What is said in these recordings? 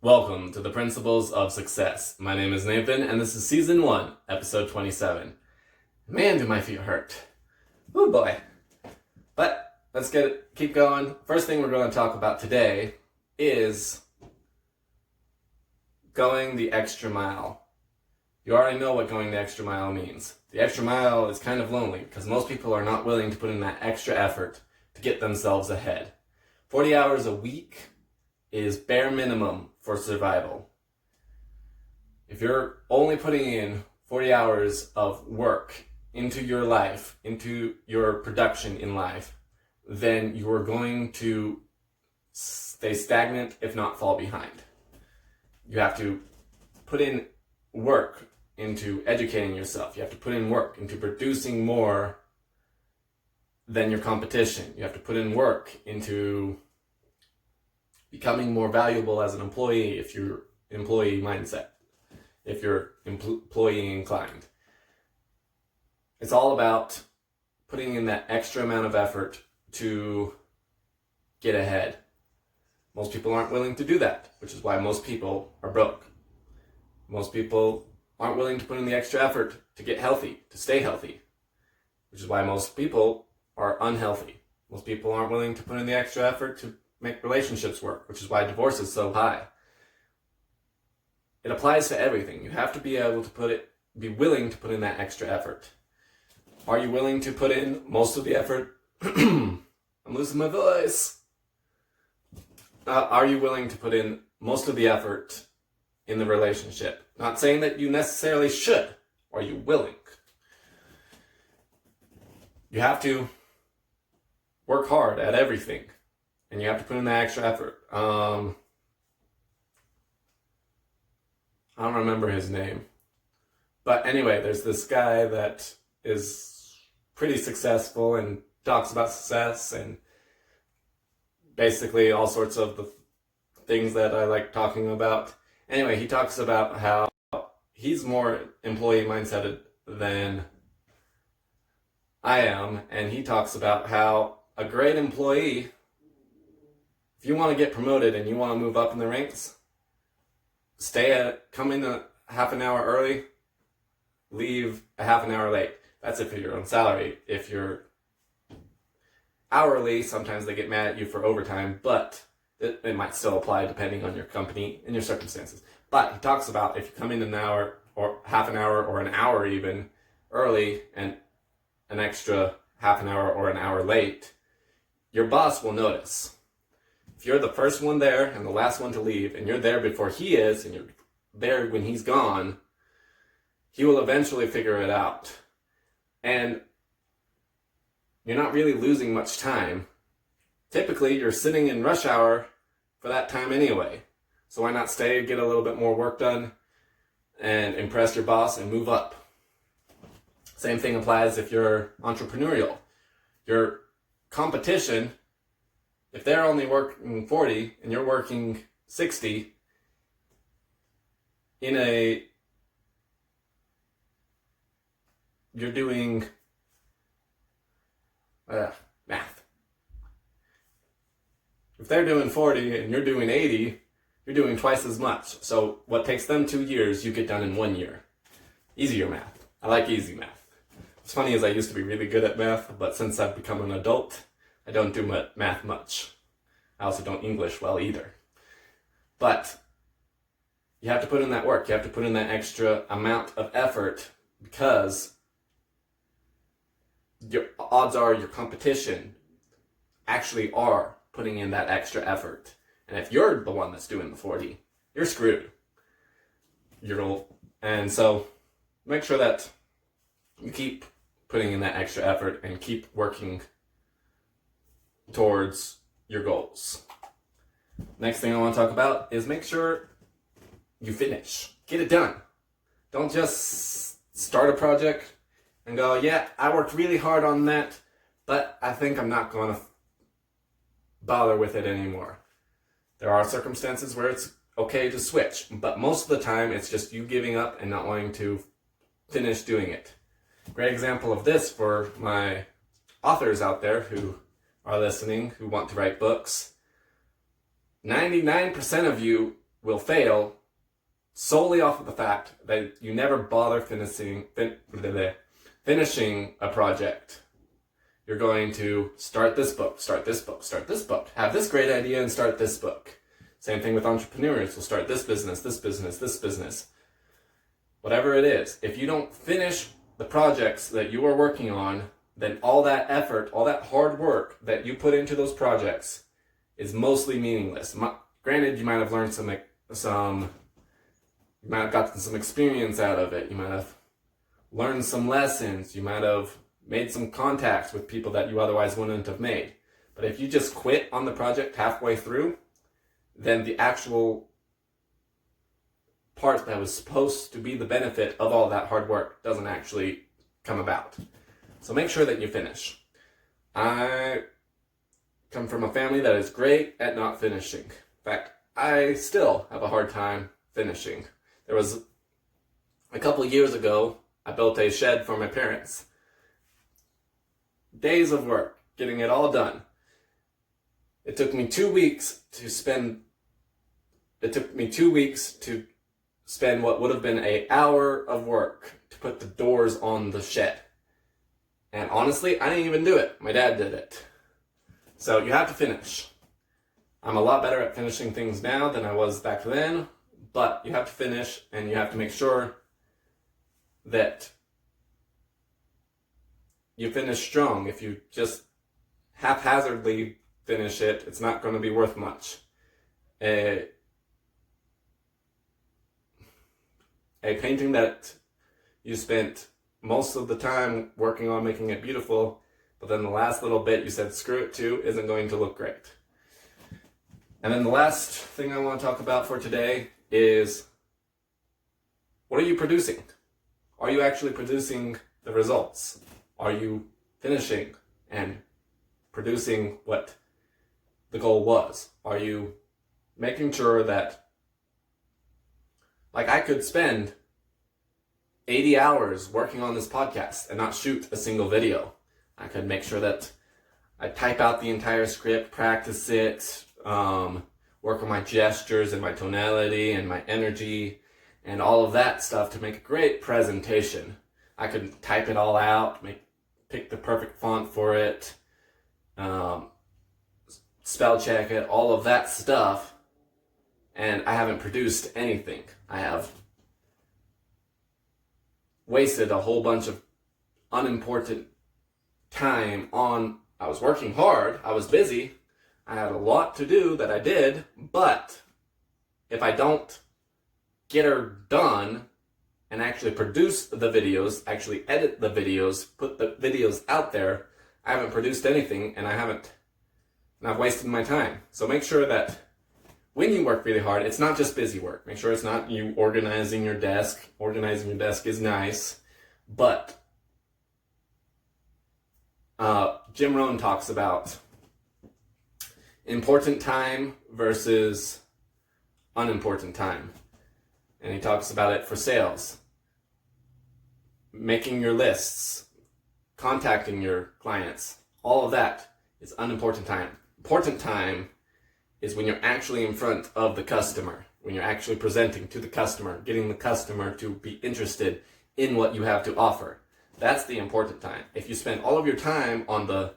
Welcome to the Principles of Success. My name is Nathan, and this is Season 1, Episode 27. Man, do my feet hurt. Oh boy. But let's keep going. First thing we're going to talk about today is going the extra mile. You already know what going the extra mile means. The extra mile is kind of lonely because most people are not willing to put in that extra effort to get themselves ahead. 40 hours a week is bare minimum for survival. If you're only putting in 40 hours of work into your life, into your production in life, then you are going to stay stagnant, if not fall behind. You have to put in work into educating yourself. You have to put in work into producing more than your competition. You have to put in work into becoming more valuable as an employee if you're employee mindset, if you're employee inclined. It's all about putting in that extra amount of effort to get ahead. Most people aren't willing to do that, which is why most people are broke. Most people aren't willing to put in the extra effort to get healthy, to stay healthy, which is why most people are unhealthy. Most people aren't willing to put in the extra effort to make relationships work, which is why divorce is so high. It applies to everything. You have to be able to be willing to put in that extra effort. Are you willing to put in most of the effort? I'm losing my voice. Are you willing to put in most of the effort in the relationship? Not saying that you necessarily should. Are you willing? You have to work hard at everything. And you have to put in that extra effort. I don't remember his name. But anyway, there's this guy that is pretty successful and talks about success and basically all sorts of the things that I like talking about. Anyway, he talks about how he's more employee mindseted than I am. And he talks about how a great employee, if you want to get promoted and you want to move up in the ranks, come in a half an hour early, leave a half an hour late. That's if you're on salary. If you're hourly, sometimes they get mad at you for overtime, but it might still apply depending on your company and your circumstances. But he talks about if you come in an hour or half an hour or an hour even early and an extra half an hour or an hour late, your boss will notice. If you're the first one there and the last one to leave, and you're there before he is, and you're there when he's gone, he will eventually figure it out. And you're not really losing much time. Typically, you're sitting in rush hour for that time anyway. So why not stay, get a little bit more work done, and impress your boss and move up? Same thing applies if you're entrepreneurial. Your competition, if they're only working 40 and you're working 60, you're doing math. If they're doing 40 and you're doing 80, you're doing twice as much. So what takes them 2 years, you get done in 1 year. Easier math. I like easy math. What's funny is I used to be really good at math, but since I've become an adult, I don't do math much. I also don't English well either. But you have to put in that work. You have to put in that extra amount of effort because your odds are your competition actually are putting in that extra effort. And if you're the one that's doing the 40, you're screwed. And so make sure that you keep putting in that extra effort and keep working towards your goals. Next thing I want to talk about is make sure you finish. Get it done. Don't just start a project and go, yeah, I worked really hard on that, but I think I'm not going to bother with it anymore. There are circumstances where it's okay to switch, but most of the time it's just you giving up and not wanting to finish doing it. Great example of this for my authors out there who are listening, who want to write books. 99% of you will fail solely off of the fact that you never bother finishing a project. You're going to start this book, have this great idea and start this book. Same thing with entrepreneurs. We'll start this business. Whatever it is. If you don't finish the projects that you are working on, then all that effort, all that hard work that you put into those projects is mostly meaningless. Granted, you might have learned you might have gotten some experience out of it. You might have learned some lessons. You might have made some contacts with people that you otherwise wouldn't have made. But if you just quit on the project halfway through, then the actual part that was supposed to be the benefit of all that hard work doesn't actually come about. So make sure that you finish. I come from a family that is great at not finishing. In fact, I still have a hard time finishing. There was a couple of years ago, I built a shed for my parents. Days of work, getting it all done. It took me 2 weeks to spend what would have been an hour of work to put the doors on the shed. And honestly, I didn't even do it. My dad did it. So you have to finish. I'm a lot better at finishing things now than I was back then, but you have to finish and you have to make sure that you finish strong. If you just haphazardly finish it, it's not going to be worth much. A painting that you spent most of the time working on making it beautiful, but then the last little bit you said screw it to isn't going to look great. And then the last thing I want to talk about for today is, what are you producing? Are you actually producing the results? Are you finishing and producing what the goal was? Are you making sure that, like, I could spend 80 hours working on this podcast and not shoot a single video. I could make sure that I type out the entire script, practice it, work on my gestures and my tonality and my energy and all of that stuff to make a great presentation. I could type it all out, pick the perfect font for it, spell check it, all of that stuff, and I haven't produced anything. I have wasted a whole bunch of unimportant time on, I was working hard, I was busy, I had a lot to do that I did, but if I don't get her done and actually produce the videos, actually edit the videos, put the videos out there, I haven't produced anything and I've wasted my time. So make sure that when you work really hard, it's not just busy work. Make sure it's not you organizing your desk. Organizing your desk is nice, but Jim Rohn talks about important time versus unimportant time. And he talks about it for sales. Making your lists, contacting your clients, all of that is unimportant time. Important time is when you're actually in front of the customer, when you're actually presenting to the customer, getting the customer to be interested in what you have to offer. That's the important time. If you spend all of your time on the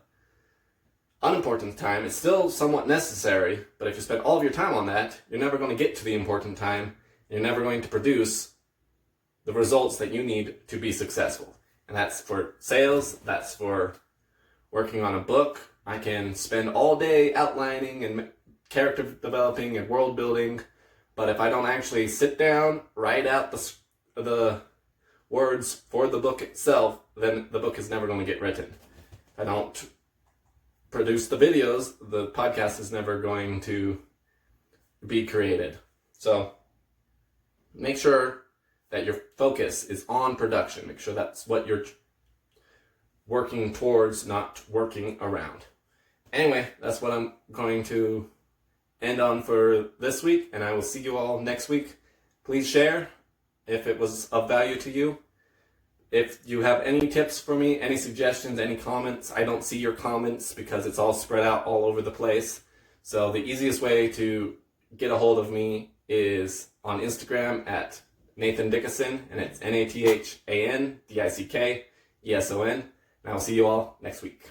unimportant time, it's still somewhat necessary, but if you spend all of your time on that, you're never going to get to the important time. You're never going to produce the results that you need to be successful. And that's for sales, that's for working on a book. I can spend all day outlining and character developing and world building, but if I don't actually sit down, write out the words for the book itself, then the book is never going to get written. If I don't produce the videos, the podcast is never going to be created. So make sure that your focus is on production. Make sure that's what you're working towards, not working around. Anyway, that's what I'm going to end on for this week, and I will see you all next week. Please share if it was of value to you. If you have any tips for me, any suggestions, any comments, I don't see your comments because it's all spread out all over the place. So the easiest way to get a hold of me is on Instagram at Nathan Dickeson, and it's NathanDickeson. And I will see you all next week.